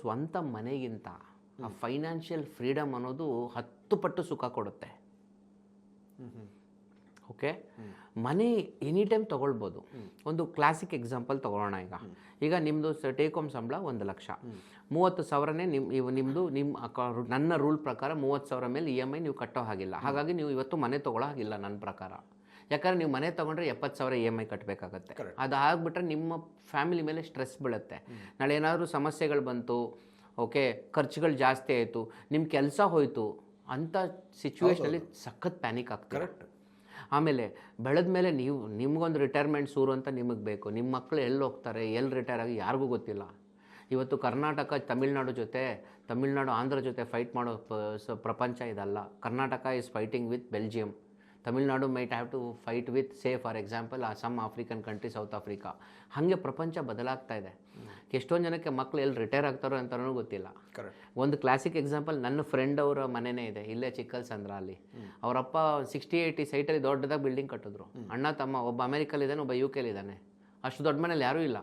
ಸ್ವಂತ ಮನೆಗಿಂತ ಆ financial freedom ಅನ್ನೋದು 10 ಪಟ್ಟು ಸುಖ ಕೊಡುತ್ತೆ. ಓಕೆ, ಮನೆ ಎನಿ ಟೈಮ್ ತೊಗೊಳ್ಬೋದು. ಒಂದು ಕ್ಲಾಸಿಕ್ ಎಕ್ಸಾಂಪಲ್ ತೊಗೊಳ್ಳೋಣ. ಈಗ ನಿಮ್ಮದು ಟೇಕ್ ಹೋಮ್ ಸಂಬಳ 1,00,000, 30,000ನೇ ನನ್ನ ರೂಲ್ ಪ್ರಕಾರ 30,000 ಮೇಲೆ EMI ನೀವು ಕಟ್ಟೋ ಹಾಗಿಲ್ಲ. ಹಾಗಾಗಿ ನೀವು ಇವತ್ತು ಮನೆ ತೊಗೊಳ್ಳೋ ಹಾಗಿಲ್ಲ ನನ್ನ ಪ್ರಕಾರ. ಯಾಕಂದರೆ ನೀವು ಮನೆ ತೊಗೊಂಡ್ರೆ 70,000 EMI ಕಟ್ಟಬೇಕಾಗತ್ತೆ. ಅದು ಆಗಿಬಿಟ್ರೆ ನಿಮ್ಮ ಫ್ಯಾಮಿಲಿ ಮೇಲೆ ಸ್ಟ್ರೆಸ್ ಬೀಳುತ್ತೆ. ನಾಳೆ ಏನಾದರೂ ಸಮಸ್ಯೆಗಳು ಬಂತು, ಓಕೆ, ಖರ್ಚುಗಳು ಜಾಸ್ತಿ ಆಯಿತು, ನಿಮ್ಮ ಕೆಲಸ ಹೋಯಿತು ಅಂಥ ಸಿಚುವೇಷನಲ್ಲಿ ಸಖತ್ ಪ್ಯಾನಿಕ್ ಆಗ್ತಾರೆ. ಆಮೇಲೆ ಬೆಳೆದ ಮೇಲೆ ನಿಮ್ಗೊಂದು ರಿಟೈರ್ಮೆಂಟ್ ಸೂರು ಅಂತ ನಿಮಗೆ ಬೇಕು. ನಿಮ್ಮ ಮಕ್ಕಳು ಎಲ್ಲಿ ಹೋಗ್ತಾರೆ, ಎಲ್ಲಿ ರಿಟೈರ್ ಆಗಿ ಯಾರಿಗೂ ಗೊತ್ತಿಲ್ಲ. ಇವತ್ತು ಕರ್ನಾಟಕ ತಮಿಳ್ನಾಡು ಆಂಧ್ರ ಜೊತೆ ಫೈಟ್ ಮಾಡೋ ಪ್ರಪಂಚ ಇದಲ್ಲ. Karnataka is fighting with Belgium. Tamil Nadu might have to fight with for example some African country, South Africa. ಹಾಗೆ ಪ್ರಪಂಚ ಬದಲಾಗ್ತಾ ಇದೆ. ಎಷ್ಟೊಂದು ಜನಕ್ಕೆ ಮಕ್ಕಳು ಎಲ್ಲಿ ರಿಟೈರ್ ಆಗ್ತಾರೋ ಅಂತಲೂ ಗೊತ್ತಿಲ್ಲ. ಒಂದು ಕ್ಲಾಸಿಕ್ ಎಕ್ಸಾಂಪಲ್, ನನ್ನ ಫ್ರೆಂಡ್ ಅವರ ಮನೆಯೇ ಇದೆ ಇಲ್ಲೇ ಚಿಕ್ಕಲ್ಸಂದ್ರ. ಅಲ್ಲಿ ಅವರಪ್ಪ 60-80 ಸೈಟಲ್ಲಿ ದೊಡ್ಡದಾಗಿ ಬಿಲ್ಡಿಂಗ್ ಕಟ್ಟಿದ್ರು. ಅಣ್ಣ ತಮ್ಮ, ಒಬ್ಬ ಅಮೆರಿಕಲ್ಲಿದ್ದಾನೆ, ಒಬ್ಬ UK ಇದ್ದಾನೆ. ಅಷ್ಟು ದೊಡ್ಡ ಮನೇಲಿ ಯಾರೂ ಇಲ್ಲ.